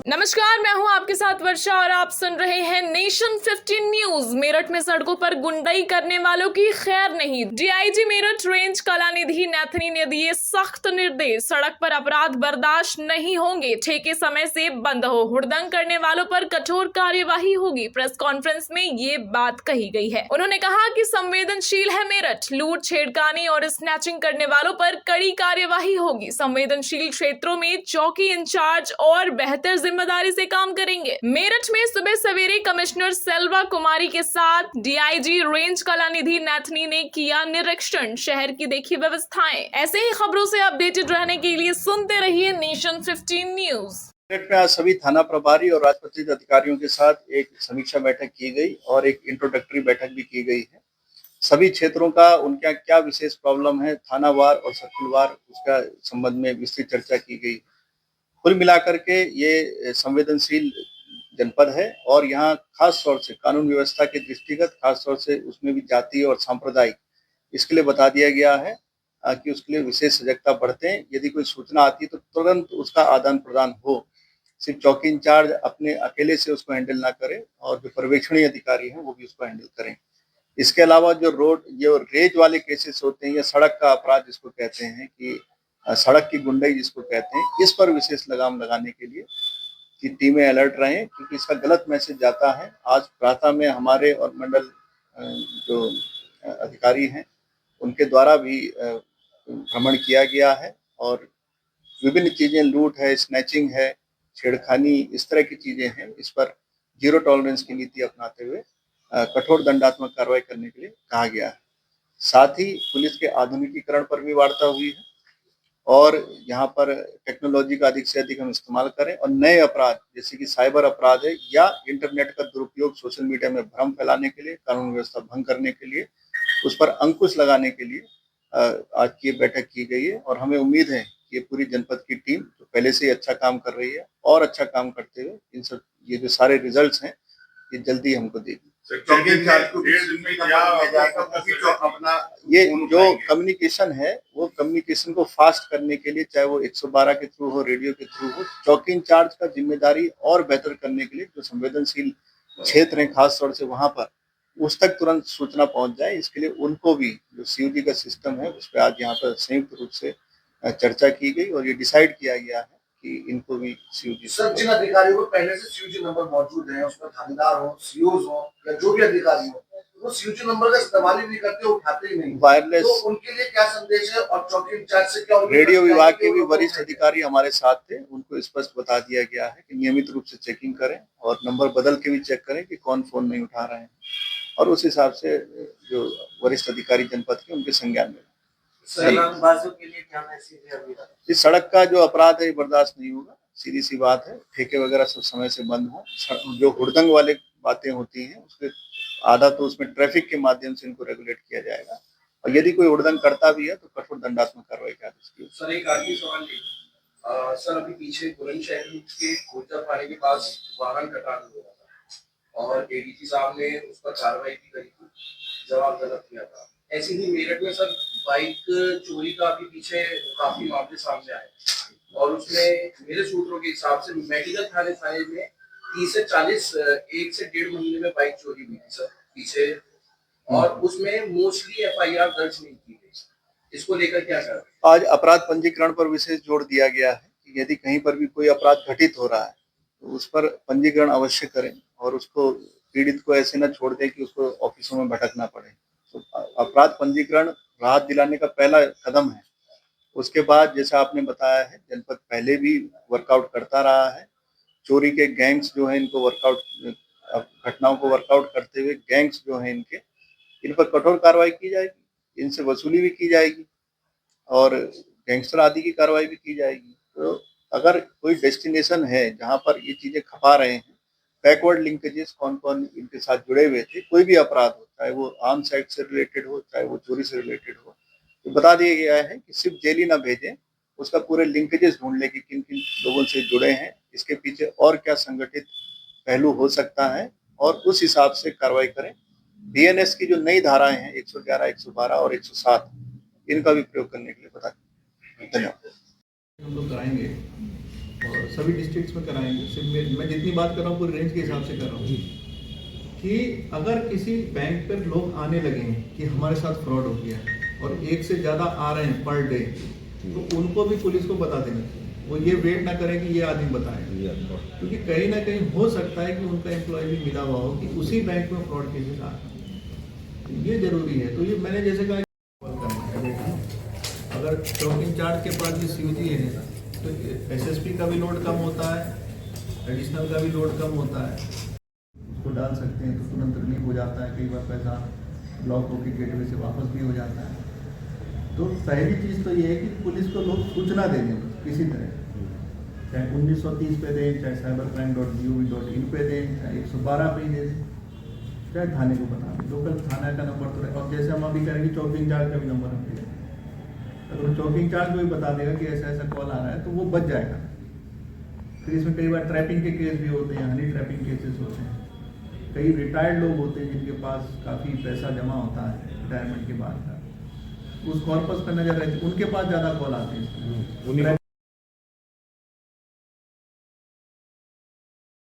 नमस्कार, मैं हूं आपके साथ वर्षा और आप सुन रहे हैं नेशन 15 न्यूज। मेरठ में सड़कों पर गुंडाई करने वालों की खैर नहीं। डीआईजी मेरठ रेंज कलानिधि नैथनी ने दिए सख्त निर्देश। सड़क पर अपराध बर्दाश्त नहीं होंगे। ठेके समय से बंद हो। हुड़दंग करने वालों पर कठोर कार्यवाही होगी। प्रेस कॉन्फ्रेंस में ये बात कही गई है। उन्होंने कहा कि संवेदनशील है मेरठ। लूट, छेड़खानी और स्नैचिंग करने वालों पर कड़ी कार्यवाही होगी। संवेदनशील क्षेत्रों में चौकी इंचार्ज और बेहतर जिम्मेदारी से काम करेंगे। मेरठ में सुबह सवेरे कमिश्नर सेल्वा कुमारी के साथ डीआईजी रेंज कलानिधि नैथनी ने किया निरीक्षण। शहर की देखी व्यवस्थाएं। ऐसे ही खबरों से अपडेटेड रहने के लिए सुनते रहिए नेशन 15 न्यूज। मेरठ में आज सभी थाना प्रभारी और राजपत्रित अधिकारियों के साथ एक समीक्षा बैठक की गई और एक इंट्रोडक्टरी बैठक भी की गई है। सभी क्षेत्रों का उनका क्या विशेष प्रॉब्लम है, थानावार और सर्कुलवार, उसका संबंध में विस्तृत चर्चा की गई। कुल मिलाकर के ये संवेदनशील जनपद है और यहाँ खास तौर से कानून व्यवस्था के दृष्टिगत, खास तौर से उसमें भी जाति और सांप्रदायिक, इसके लिए बता दिया गया है कि उसके लिए विशेष सजगता बरतें। यदि कोई सूचना आती है तो तुरंत उसका आदान प्रदान हो। सिर्फ चौकी इंचार्ज अपने अकेले से उसको हैंडल ना करें और जो पर्यवेक्षणीय अधिकारी हैं वो भी उसको हैंडल करें। इसके अलावा जो रेज वाले केसेस होते हैं या सड़क का अपराध जिसको कहते हैं कि सड़क की गुंडाई जिसको कहते हैं, इस पर विशेष लगाम लगाने के लिए कि टीमें अलर्ट रहें, क्योंकि इसका गलत मैसेज जाता है। आज प्रातः में हमारे और मंडल जो अधिकारी हैं उनके द्वारा भी भ्रमण किया गया है और विभिन्न चीजें, लूट है, स्नैचिंग है, छेड़खानी, इस तरह की चीजें हैं, इस पर जीरो टॉलरेंस की नीति अपनाते हुए कठोर दंडात्मक कार्रवाई करने के लिए कहा गया है। साथ ही पुलिस के आधुनिकीकरण पर भी वार्ता हुई है और यहाँ पर टेक्नोलॉजी का अधिक से अधिक हम इस्तेमाल करें और नए अपराध जैसे कि साइबर अपराध है या इंटरनेट का दुरुपयोग सोशल मीडिया में भ्रम फैलाने के लिए, कानून व्यवस्था भंग करने के लिए, उस पर अंकुश लगाने के लिए आज की बैठक की गई है। और हमें उम्मीद है कि ये पूरी जनपद की टीम जो पहले से ही अच्छा काम कर रही है और अच्छा काम करते हुए इन सब ये जो सारे रिजल्ट्स हैं ये जल्दी हमको देगी। ये जो कम्युनिकेशन है वो कम्युनिकेशन को फास्ट करने के लिए, चाहे वो 112 के थ्रू हो, रेडियो के थ्रू हो, चौकी इंचार्ज का जिम्मेदारी और बेहतर करने के लिए जो संवेदनशील क्षेत्र है खास तौर से वहां पर उस तक तुरंत सूचना पहुंच जाए, इसके लिए उनको भी जो सीयूजी का सिस्टम है उस पर आज यहाँ पर संयुक्त रूप से चर्चा की गई और ये डिसाइड किया गया है कि इनको भी सीयूजी। सर, जिन अधिकारियों को पहले से सीयूजी नंबर मौजूद है, उसमें थानेदार हो, सीओज हो या जो भी अधिकारी हो, वो सीयूजी नंबर का इस्तेमाल ही नहीं करते, उठाते ही नहीं। वायरलेस, तो उनके लिए क्या संदेश है और चौकी इंचार्ज से क्या? रेडियो विभाग के भी वरिष्ठ अधिकारी हमारे साथ थे, उनको स्पष्ट बता दिया गया है कि नियमित रूप से चेकिंग करें और नंबर बदल के भी चेक करें कि कौन फोन नहीं उठा रहे हैं और उस हिसाब से जो वरिष्ठ अधिकारी जनपद के उनके संज्ञान में। के लिए क्या मैसेज है? इस सड़क का जो अपराध है बर्दाश्त नहीं होगा, सीधी सी बात है। ठेके वगैरह सब समय से बंद हो। जो हुड़दंग वाले बातें होती हैं उसके आधा तो उसमें ट्रैफिक के माध्यम से इनको रेगुलेट किया जाएगा और यदि कोई उल्लंघन करता भी है तो कठोर दंडात्मक कार्रवाई का आदेश किया। सर, एक आखिरी सवाल सर, अभी पीछे बुलंदशहर के कोचापाड़ी के पास वाहन कटान हुआ था और एडीजी साहब ने उस पर कार्रवाई भी करी थी, जवाब गलत किया था। ऐसे ही मेरठ में सर बाइक चोरी का भी पीछे काफी मामले सामने आए और उसमें मेरे सूत्रों के हिसाब से मेडिकल थाने में 30 से 40 1 से 1.5 महीने में बाइक चोरी हुई थी सर पीछे, और उसमें मोस्टली एफआईआर दर्ज नहीं की गई। इसको लेकर क्या कर रहे हैं? आज अपराध पंजीकरण पर विशेष जोर दिया गया है कि यदि कहीं पर भी कोई अपराध घटित हो रहा है तो उस पर पंजीकरण अवश्य करें और उसको पीड़ित को ऐसे न छोड़ दें कि उसको ऑफिसों में भटकना पड़े। तो अपराध पंजीकरण राहत दिलाने का पहला कदम है। उसके बाद जैसा आपने बताया है, जनपद पहले भी वर्कआउट करता रहा है। चोरी के गैंग्स जो है इनको घटनाओं को वर्कआउट करते हुए गैंग्स जो है इन पर कठोर कार्रवाई की जाएगी, इनसे वसूली भी की जाएगी और गैंगस्टर आदि की कार्रवाई भी की जाएगी। तो अगर कोई डेस्टिनेशन है जहां पर ये चीजें खपा रहे हैं, बैकवर्ड लिंकेजेस कौन कौन इनके साथ जुड़े हुए थे, कोई भी अपराध हो, चाहे वो आर्म्स एक्ट से रिलेटेड हो, चाहे वो चोरी से रिलेटेड हो, तो बता दिया गया है कि सिर्फ जेल ही ना भेजें, उसका पूरे लिंकेजेस ढूंढ ले कि किन किन लोगों से जुड़े हैं, इसके पीछे और क्या संगठित पहलू हो सकता है और उस हिसाब से कार्रवाई करें। बीएनएस की जो नई धाराएं हैं 111, 112 और 107, इनका भी प्रयोग करने के लिए बता दें। धन्यवाद। हम लोग कराएंगे और सभी डिस्ट्रिक्ट्स में कराएंगे। सिर्फ मैं जितनी बात कर रहा हूँ पूरी रेंज के हिसाब से कर रहा हूँ कि अगर किसी बैंक पर लोग आने लगे हैं कि हमारे साथ फ्रॉड हो गया है और एक से ज़्यादा आ रहे हैं पर डे, तो उनको भी पुलिस को बता देना चाहिए। वो ये वेट ना करें कि ये आदमी बताए, क्योंकि कहीं ना कहीं हो सकता है कि उनका एम्प्लॉय भी मिला हुआ हो कि उसी बैंक में फ्रॉड केसेस आ रहे हैं। ये जरूरी है। तो ये मैंने जैसे कहा अगर चौकी इंचार्ज के पास भी सीओजी है तो एसएसपी का भी लोड कम होता है, एडिशनल का भी लोड कम होता है, उसको डाल सकते हैं तो तुरंत रिलीव हो जाता है। कई बार पैसा ब्लॉक होकर गेटवे से वापस भी हो जाता है। तो पहली चीज़ तो ये है कि पुलिस को लोग सूचना दे दें किसी तरह, चाहे 1930 पे दें, चाहे cybercrime.gov.in पे दें, चाहे 112 पे ही दे दें, चाहे थाने को बता दें। लोकल थाना का नंबर तो रहे। और जैसे हम अभी करेंगे चौकी इंचार्ज का भी नंबर हम दे दें, अगर चौकी इंचार्ज को भी बता देगा कि ऐसा ऐसा कॉल आ रहा है तो वो बच जाएगा। फिर इसमें कई बार ट्रैपिंग के केस भी होते हैं, हनी ट्रैपिंग केसेस होते हैं। कई रिटायर्ड लोग होते हैं जिनके पास काफ़ी पैसा जमा होता है रिटायरमेंट के बाद का, उस कॉर्पस पर नजर रहती है, उनके पास ज़्यादा कॉल आते हैं।